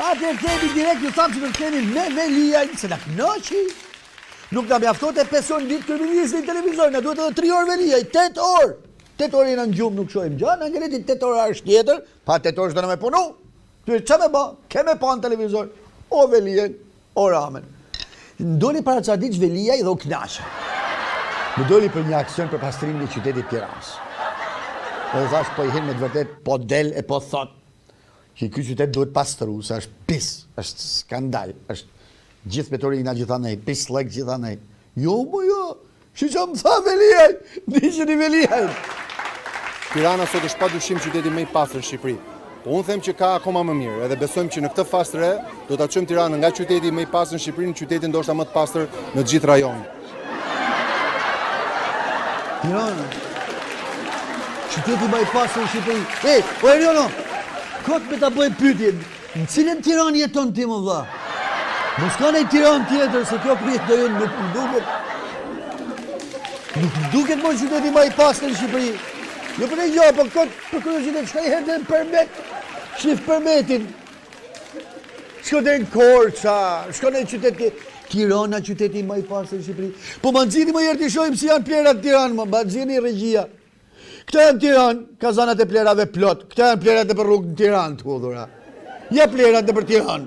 Atëherë kemi direkt, ju thamë që nuk kemi me lija, se na knoqi. Nuk na mjafton e 5 orë ditë kryeministri në televizor, na duhet edhe 3 orë lija, 8 orë. 8 orë jena në gjumë nuk shohim gjë, na ngreti 8 orë është tjetër, pa 8 orë s'do na me punu. Ty ç'a me bë? Kemë pa në televizor. O Velijen, o Ramen. Ndoli para ca ditë Veliaj dhe u kënaqë. Më doli për një aksion për pastrimin e qytetit Tiranës. Dhe thash po i hin me të vërtet, po del e po thot që ky qytet duhet pastru, se është pis, është skandal, është gjithë metorina gjithanej, pislek gjithanej. Jo, që më tha Veliaj, diqeni Veliaj. Tirana sot është padyshim qyteti më i pastër në Shqipëri. Po unë them që ka akoma më mirë, edhe besojmë që në këtë fazë të re do ta çojmë Tiranën nga qyteti më i pastër në Shqipëri në qytetin ndoshta më të pastër në të gjithë rajonin. Tirana, qyteti më i pastër në Shqipëri. O Eriono, kot me ta bëj pyetjen, në cilën Tiranë jeton ti më vlla? Mos ka një Tiranë tjetër, se kjo pritet do jenë nuk më duket. Nuk më duket më qyteti më i pastër në Shqipëri. Jo për e jo, për këtë për kuriozitet, shka i herë dhe në përmet, shif përmetin. Shko dhe në Korça, shko në qyteti, Tirana qyteti më i pastër në Shqipëri. Po më nëzini më jerë të shojmë si janë plerat Tiranë, më nëzini regjia. Këta janë Tiranë, kazanat e plerave plot, këta janë plerat e për rrugë në Tiranë të kodhura. Ja plerat e për Tiranë.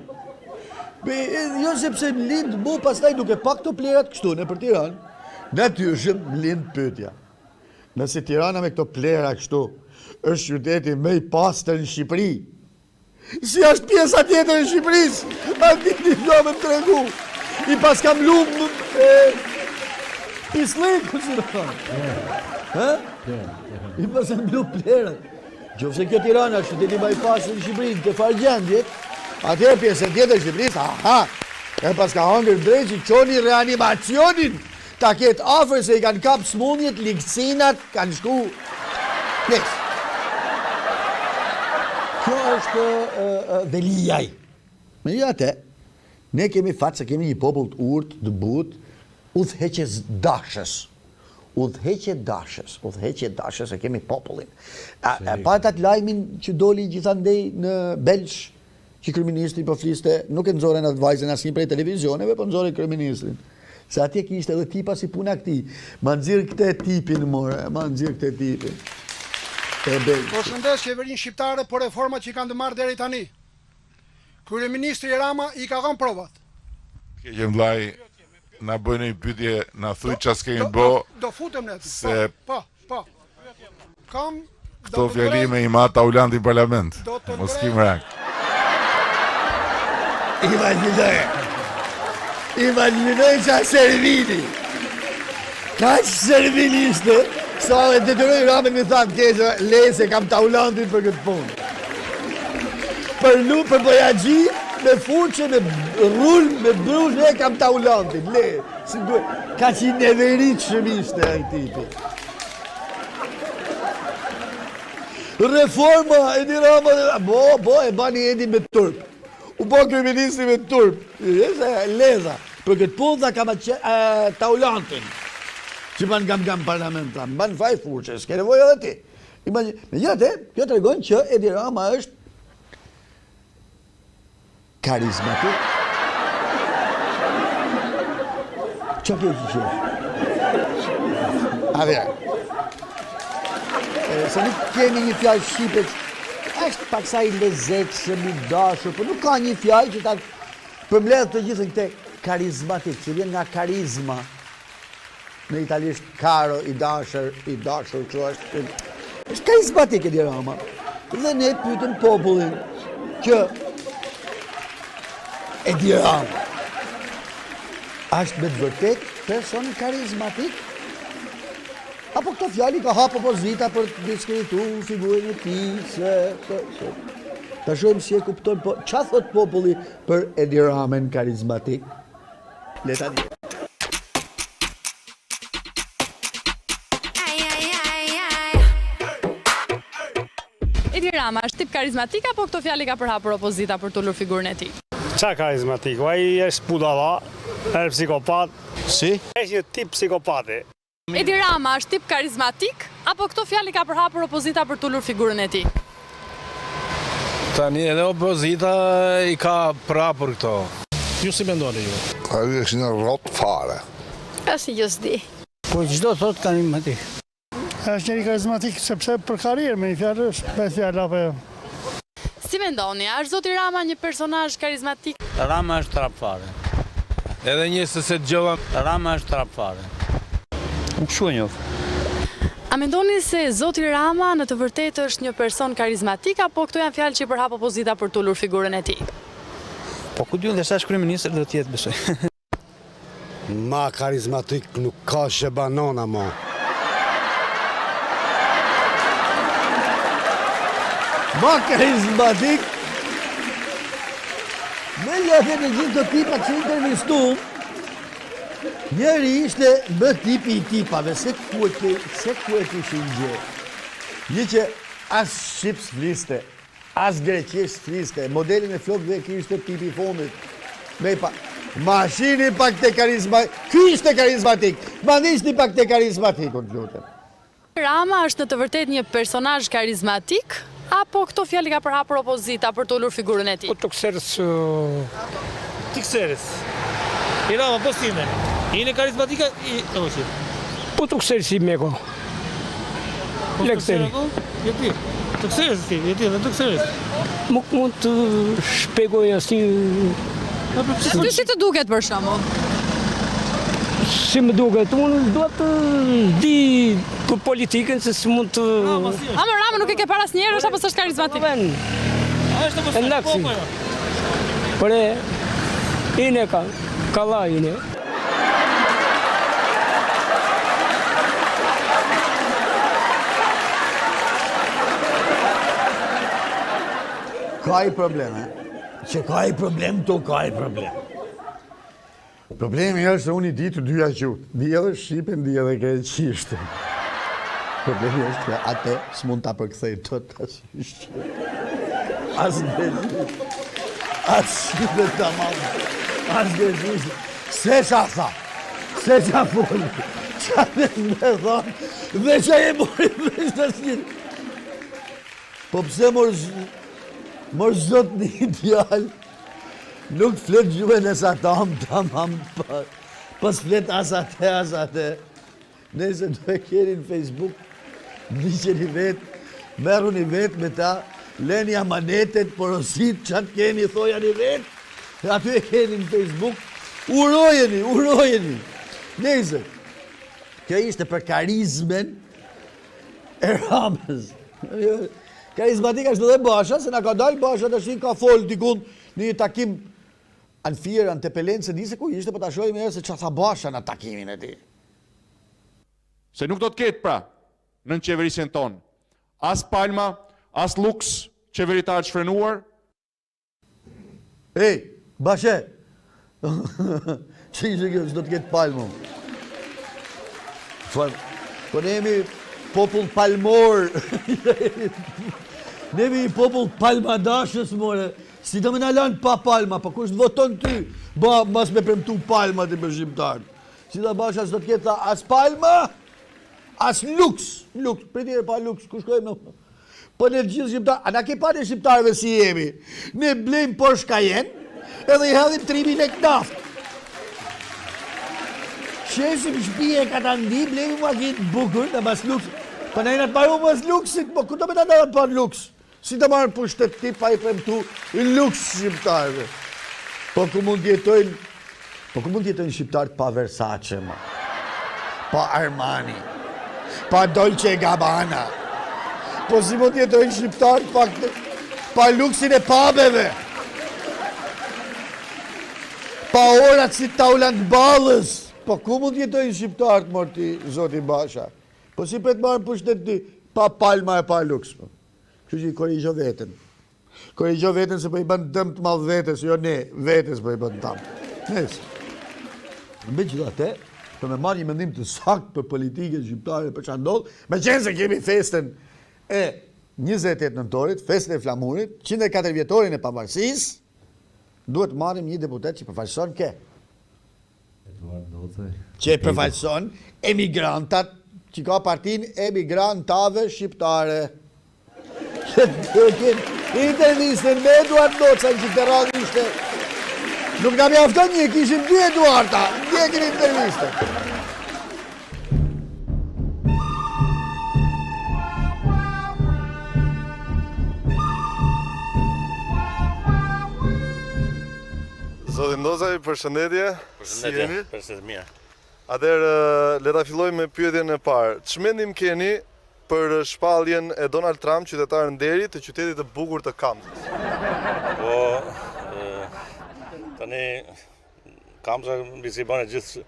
Jo sepse lindë mu, pastaj duke pak të plerat kështu në për Tiranë, natyrshëm lindë pyetja. Nëse Tirana me këto plera kështu, është qyteti më i pastër në Shqipëri. Si është pjesa tjetër në Shqipërisë? A dini do me të tregu. I pas kam lumë pislek, si do thonë. I pas kam lumë plerat. Qofse kjo Tirana është qyteti më i pastër në Shqipëri, të farë gjendjet, atëherë pjesën tjetër në Shqipërisë, e pas ka hangër drejt që qoni reanimacionin. Ta ketë afer se i kanë kapë smundjet, ligësinat, kanë shku... Yes. Kjo është Veliaj. Me jate, ne kemi fatë se kemi një popull të urtë, të butë, udhëheqjes dashës. Udhëheqje dashës, e kemi popullin. Patat lajmin që doli gjithandej në Belsh, që kryeministri po fliste, nuk e nëzoren atë vajzën asnjë prej televizioneve, po nëzoren kryeministrin. Se atje kishte edhe tipa si puna këti. Ma nëzirë këte tipin, ma nëzirë këte tipin. Po shëndes qeverinë shqiptare për reformat që i kanë të marrë deri tani. Kryeministri Rama i ka dhënë provat. Keqen vllai, na bëjnë një pyetje, na thuj çfarë s'kemi bë. Do futem ne. Se po. Kam këto fjalime i ma Taulanti në parlament. Mos kim rak. Imaginoj qa Servini. Ka që Servini ishte, sa e detyroj Ramen me thamë kese, le se kam Taulantin për këtë punë. Për bojagji, me fuqe, me rull, me brush, le kam Taulantin, le. Si duhet, ka që i neverit shëmishte e tipi. Reforma, Edi Rama, e bani Edi me turp. U po kryeministri me turp, leza, për këtë punë dha kam Taulantin, që ban gam parlamenta, ban faj fuqe, s'ke nevojë edhe ti. Me gjate, kjo të regon që Edi Rama është karizmatik. Qa kjo që qesh? Avja. Se nuk kemi një fjallë shqipet, është paksaj lezetshëm, i dashur, por nuk ka një fjalë që ta përmbledh të gjithën këte karizmatik, që vjen nga karizma. Në italisht caro, i dashur, që është karizmatik Edi Rama. Dhe ne pyetëm popullin që Edi Rama është me të vërtet person karizmatik? Apo këto fjali ka hapë opozita për të diskritu figurën e ti, ta shojmë si e kuptojmë, po qa thot populli për Edi Ramen karizmatik? Leta di. Edi Rama është tip karizmatik apo këto fjali ka përhapur opozita për tullur figurën e ti? Qa karizmatik? Ai është budalla, është psikopat. Si? Është një tip psikopati. Edi Rama është tip karizmatik apo këto fjali ka përhapur opozita për tullur figurën e ti? Tani edhe opozita i ka prapur këto. Ju si mendoni ju? Ai është një rrot fare. Asi jo s'di. Po çdo thot karizmatik. Është njëri karizmatik sepse për karrierë me një fjalë, me fjalë apo jo. Si mendoni, a është zoti Rama një personazh karizmatik? Rama është trap fare. Edhe një se dëgjova. Rama është trap fare. Nuk shua njoh. A mendoni se zoti Rama në të vërtetë është një person karizmatik apo këto janë fjalë që i përhap opozita për tulur figurën e tij? Po ku diun dhe sa kryeminist do të jetë besoj. Ma karizmatik nuk ka që banana ma. Ma karizmatik. Me lëke në gjithë të tipat që intervistu, njeri ishte më tipi i tipave, se ku e kishin gjë. Një që as Shqips fliste, as Greqisht fliste, modelin e flokëve kishte tipi i fondit. Mashini pak të karizmatik, ky ishte karizmatik, ma nishti pak të karizmatik, unë lutem. Rama është në të vërtetë një personazh karizmatik apo këto fjalë ka përhapur opozita për të ulur figurën e tij? Po të kësërës... Të kësërës. I Rama, po stime. I në karizmatika... Po të kësërës i meko. Lekteri. Jeti. Të kësërës ti, jeti dhe të kësërës. Nuk mund të shpjegoj asnjë. Ty si të duket për shembull? Si më duket, unë do të di për politikën se si mund të... Ama Rama nuk e ke para asnjëherë apo s'është karizmatik? E ndaksi. Por ine ka la ine. Ka i probleme, që ka i problem, to ka i problem. Problemi është se unë i di të dyja gjuhë, di edhe Shqipen, di edhe Greqishten. Problemi është që atë s'mund t'a përkthej të Shqipen. As Greqisht, as Shqipen të mamë, as Greqisht. Se qa tha, se qa foli, qa dhe me thonë, dhe që e mori veç të s'kjit. Po pse mor zot një ideal, nuk flet gjuhën e sa tamam, pas flet asate. Nëse do e keni në Facebook, ndiqeni vetë, merru një vetë me ta, leni amanetet, porosit, qatë keni, thoja një vetë, aty e keni në Facebook, urojeni. Nëse, kjo ishte për karizmen e Ramës. Karizmatika është dhe Basha, se na ka dalë Basha të shi ka folë dikun një takim anë Fiera, në Tepelenë, se di se ku ishte, po ta shojmë e se që tha Basha në takimin e ti. Se nuk do të ketë pra, në qeverisjen tonë, as palma, as luks qeveritar të shfrenuar. Ej, Bashe, që ishte kjo, që do të ketë palma. Po ne jemi popull palmor, ne jemi popull palmadashës, more. Si do me në lanë pa palma, pa kush të voton ty, mas me premtu palma të për shqiptarë. Si da Basha së do të ketë as palma, as luks, për tjere pa luks, kush kojmë në... Po në gjithë shqiptarë, a na ke pa në shqiptarëve si jemi, ne blejmë Porsche Cayenne, edhe i hedhim 3.000 lek naftë. Shesim shpije ka të ndi, blejmë makinë bukur, në mas luks, po në e në të maru mas luksit, po ku do me të ndarën pa luks? Si të marrë pushtet ti pa i premtu luks shqiptarëve. Po ku mund t'jetojnë shqiptarët pa Versace, ma. Pa Armani. Pa Dolce Gabbana. Po si mund t'jetojnë shqiptarët pa luksin e pabeve. Pa orat si taulant ballës. Po ku mund t'jetojnë shqiptarët, morti, zoti Basha? Po si për të marrë pushtet ti pa palma e pa luks, po. Kështu që i korrigjo veten. Korrigjo veten se po i bën dëm të madh vetes, jo ne, vetes po i bën dëm. Nëse. Megjithatë, për me marrë një mendim të saktë për politikën shqiptare për çfarë ndodh, meqense kemi festën e 28 nëntorit, festën e flamurit, 104 vjetorin e pavarësisë, duhet marrim një deputet që përfaqëson kë. Që përfaqëson emigrantat, që ka partinë emigrantave shqiptare. intervistën me Eduard Noçan që të radhë ishte. Nuk nga mjafton një, kishim 2 Eduarda, ndjekin intervistën. Zoti Ndozaj, përshëndetje. Përshëndetje mirë. Atëherë, le ta fillojmë me pyetjen e parë. Ç'mendim keni për shpalljen e Donald Trump, qytetar nderi të qytetit të bukur të Kamzës? Po, tani Kamza mbi si bën gjithë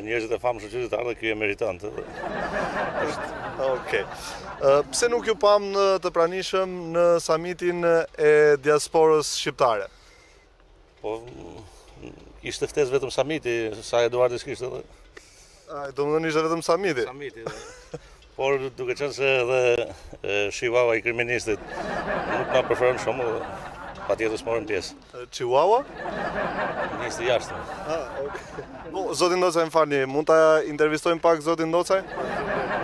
njerëzit e famshëm qytetarë dhe ky e meriton. Okej. Pse nuk ju pam të pranishëm në samitin e diasporës shqiptare? Po, ishte ftesë vetëm samiti, sa Eduardi s'kishte edhe. Domethënë ishte vetëm samiti. Samiti. Por duke qenë se edhe Chihuahua i kryeministit nuk na preferon shumë, patjetër s'morën pjesë. Chihuahua? Ministri i jashtëm. Po, zoti Ndocaj, më falni, mund ta intervistojmë pak zotin Ndocaj?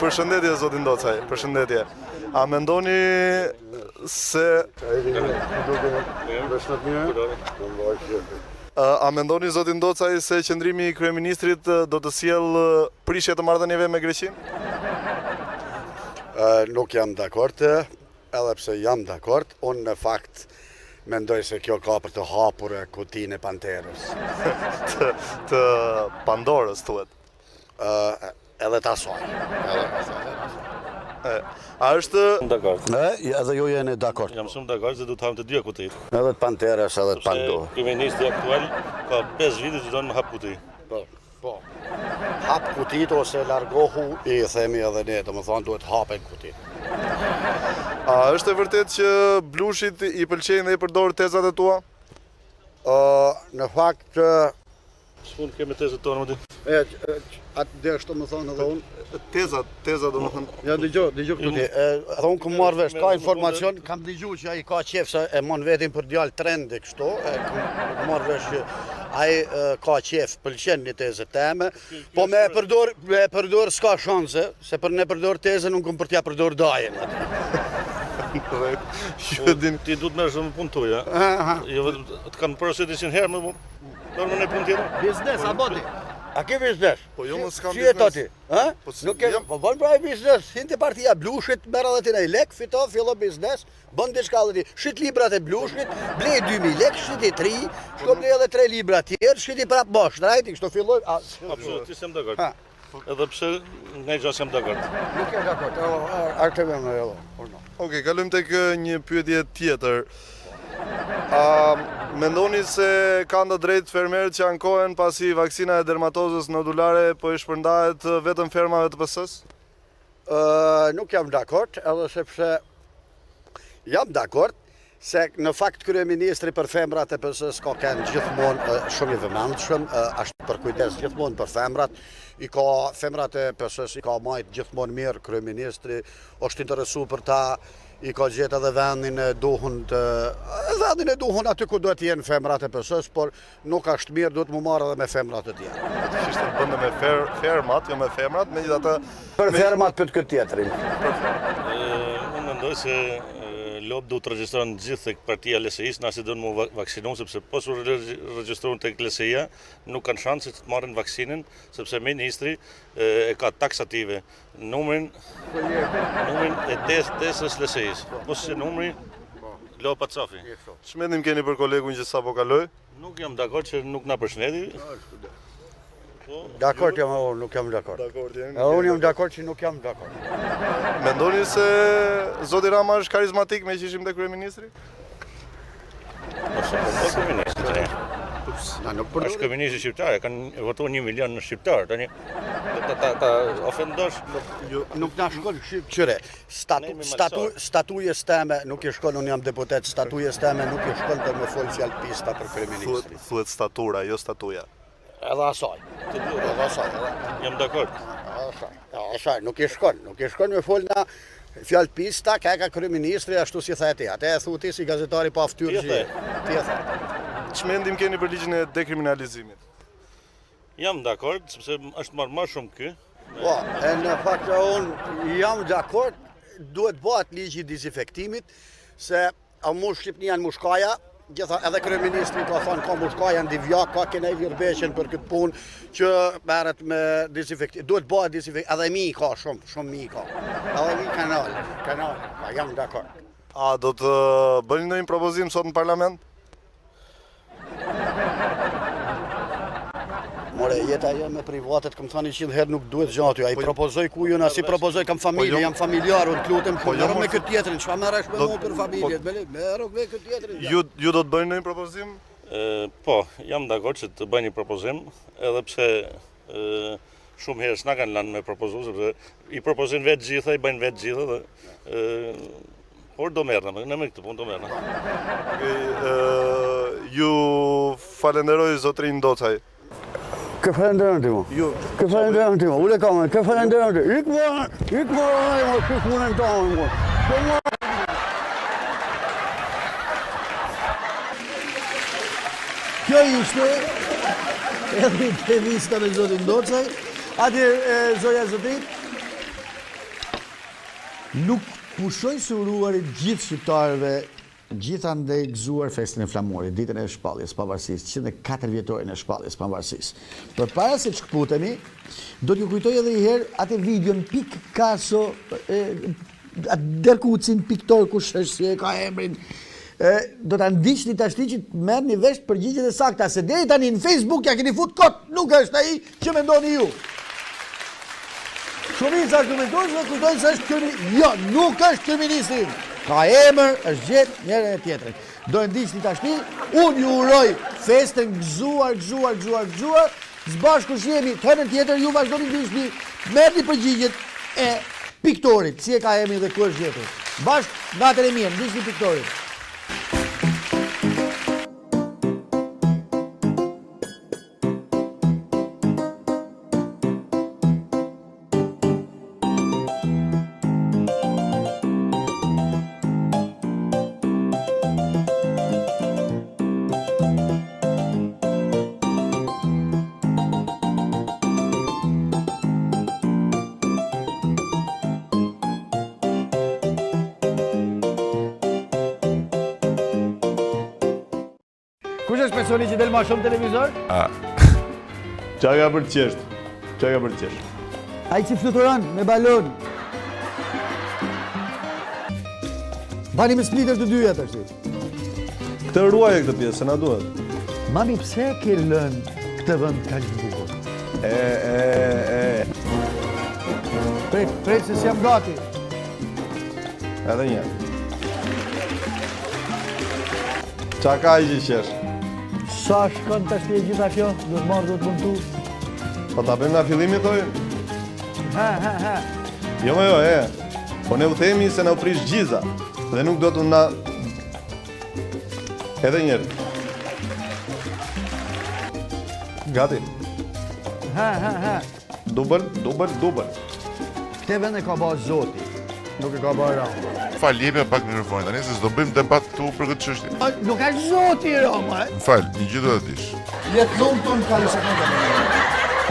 Përshëndetje zoti Ndocaj, përshëndetje. A mendoni se A mendoni zoti Ndocaj se qëndrimi i kryeministrit do të sjell prishje të marrëdhënieve me Greqinë? Nuk jam dakord, edhe pse jam dakord, unë në fakt mendoj se kjo ka për të hapur kutinë e Panterës. të Pandorës thuhet. Edhe të asaj. A është Dakord. Edhe ju jeni dakord. Jam shumë dakord se du të hapim të dyja kutitë. Edhe të Panterës, edhe të Pandorës. Kryeministri aktual ka 5 vite që do në hap kuti. Po. Hap kutit ose largohu i themi edhe ne, domethënë duhet hapen kutit. A është e vërtet që Blushit i pëlqejnë dhe i përdor tezat e tua? Në fakt S'mund kemi tezat tonë më ti. atë dhe është më thonë edhe unë. Teza domethënë. Ja dëgjoj këtu ti. Edhe unë kam marrë vesh, ka informacion, kam dëgjuar që ai ka qef se e mon vetin për djalë trendi kështu, kam marrë vesh që ai ka qef, pëlqen një tezë teme, po me e përdor s'ka shanse, se për ne përdor tezën unë kam për t'ja përdor dajen aty. Ti du të merresh me punë tuaj, a? Jo të kanë përshëtit 100 herë më dorë në punë tjetër. Biznes a boti? A ke biznes? Po jo mos kam Si e biznes. toti? Ha? Nuk ke, po bën pra biznes. Hinte partia Blushit, merr edhe ti një lek, fito, fillo biznes, bën diçka edhe ti. Shit librat e Blushit, blej 2000 lek, shiti 3, shko blej edhe 3 libra tjerë, shiti prap bosh, drejti, kështu filloj. Absolutisht jam dakord. Edhe pse nga gjë jam dakord. Nuk jam dakord. Artëve më jo. Okej, kalojmë tek një pyetje tjetër. A mendoni se kanë të drejtë fermerët që ankohen pasi vaksina e dermatozës nodulare po i shpërndahet vetëm fermave të PS-s? Nuk jam dakord, edhe sepse jam dakord se në fakt kryeministri për femrat e PS-s ka kanë gjithmonë shumë i vëmendshëm, është për kujdes gjithmonë për femrat. I ka femrat e PS-s i ka majt gjithmonë mirë kryeministri, është interesu për ta. I ka gjetë edhe vendin e duhun aty ku duhet të jenë femrat e PS-s, por nuk është mirë, duhet mu marrë edhe me femrat e tjerë. Ishte bëndë me fermat, jo me femrat, megjithatë Për fermat për këtë tjetërin. Unë mendoj se lobë du të regjistrohen gjithë tek partia LSI-s, nëse do të mu vaksinu, sepse po su regjistrohen tek LSI-ja, nuk kanë shanse të marrin vaksinën, sepse ministri e ka taksative numrin e tesës LSI-s. Po se numri lo pa cafi. Ç'mendim keni për kolegun që sapo kaloi? Nuk jam dakord që nuk na përshëndeti. Dakord jam, nuk jam dakord. Unë jam dakord që nuk jam dakord. Mendoni se zoti Rama është karizmatik me që ishim te kryeministri? Është kryeministri shqiptar, kanë votuar 1 milion në shqiptar, tani ta ofendosh Nuk na shkon qyre. Statujes teme nuk i shkon, unë jam deputet, statujes teme nuk i shkon për me fol fjalë pista për kryeministrin. Thuhet statura, jo statuja. Edhe asaj. Edhe asaj. jam dakord. Asaj, nuk i shkon me fol na fjalë pista, ka kryeministri ashtu si tha ti. Atë e thu ti si gazetari pa fytyrë që ti e tha. Ç'mendim keni për ligjin e dekriminalizimit? Jam dakord, sepse është marrë më shumë ky. Po, në fakt unë jam dakord, duhet bëhet ligji i dezinfektimit, se a mu Shqipnia në mushkaja, gjitha edhe kryeministri ka thonë ka mushkaja në divjak, ka kene i virbeqen për këtë punë që merret me dezinfektim. Duhet bëhet dezinfektim, edhe mi ka shumë mi ka. Edhe mi kanal, jam dakord. A do të bëni ndonjë propozim sot në parlament? More, jeta me privatet, kam thani 100 herë nuk duhet gjaty. Ai propozoj ku ju na si propozoj kam familje, jam familjar, unë lutem merrem me këtë tjetrin, çfarë merresh me mua për familjet, merrem me këtë tjetrin. Ju do të bëni ndonjë propozim? Po, jam dakord që të bëj një propozim, edhe pse shumë herë s'na kanë lënë me propozu, sepse i propozojnë vetë gjitha, i bëjnë vetë gjitha dhe por do merrem, në me këtë punë do merrem. Ju falenderoj zotrin Docaj. Kë falenderojmë ti mu? Kë falenderojmë ti mu? Ule kamerën, kë falenderojmë ti? Ik më rajmë, kë punën tonë mu. Kjo ishte edhe intervista me zotin Docaj. Atëherë, zoja zotit, nuk pushoj suruarit gjithë shqiptarëve gjithandej gëzuar festin e flamurit, ditën e shpalljes pavarësisë, 104 vjetorin e shpalljes pavarësisë. Përpara se të shkputemi, do t'ju kujtoj edhe një herë atë videon Picasso, Derkucin piktor kush është si e ka emrin. Do ta ndiqni tashti që merrni vesh përgjigjet e sakta, se deri tani në Facebook ja keni fut kot, nuk është ai që mendoni ju. Shumica argumentues dhe kujtojnë se është jo, nuk është kryeministri. Ka emër, është gjetë njëre e tjetërin. Do e ndiqni tashti, unë ju uroj festën gëzuar, zbashku jemi të herën tjetër, ju vazhdoni ndiqni, merrni përgjigjet e piktorit, si e ka emrin dhe ku është gjetur. Bashkë natën e mirë, ndiqni piktorit. Kush është personi që del ma shumë televizor? Qa ka për qesht? Ai që fluturon me balon. Bani me splitter të dyja tash. Këtë ruaje këtë pjesë, se na duhet. Mami, pse ke lënë këtë vend kaq të bukur? Pret se s'jam gati. Edhe një. Qa ka i që qesh? Sa shkon tash e gjitha kjo? Do të marrë, do të mëntu. Po ta bëjmë nga fillimi, thoi? Ha. Jo, Po ne u themi se na u prish gjiza dhe nuk do të na... Edhe njerë. Gati. Ha. Dubël. Këtë vend e ka ba Zoti, nuk e ka ba Rama. Fal, jepja pak mikrofonin tani se s'do bëjmë debat këtu për këtë çështje. Nuk ka Zoti Rama, Fal, një gjë do të dish. Jetë zonë tonë ka në sekundë.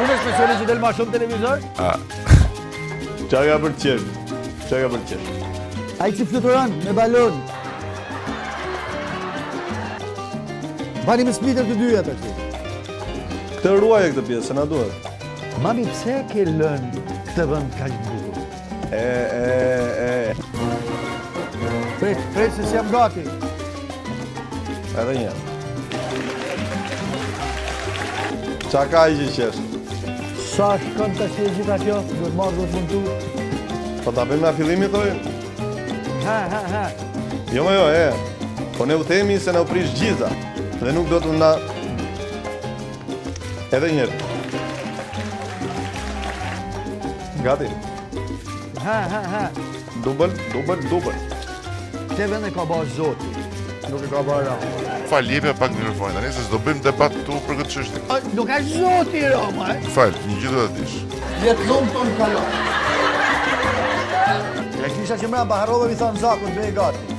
Unë është personi që del ma shumë televizor? Qa ka për qesht? Ai që fluturon me balon. Bani me splitter të dyja tash. Këtë ruaje këtë pjesë, se na duhet. Mami, pse ke lënë këtë vend kaq të bukur? Pret se s'jam gati. Edhe një. Qa ka i që qesh? Sa shkon tash e gjitha kjo? Do të marrë, do të mëntu. Po ta bëjmë nga fillimi, thoi? Ha. Jo, Po ne u themi se na u prish gjiza dhe nuk do të na... Edhe njerë. Gati. Ha. Dubël. Këtë vend e ka ba Zoti, nuk e ka ba Rama. Fal, jepja pak mikrofonin tani se s'do bëjmë debat këtu për këtë çështje. Nuk ka Zoti Rama, Fal, një gjë do të dish. Jetë zonë tonë kalon. Ja kisha që mërë, baharove mi thonë zakon, dhe e gati.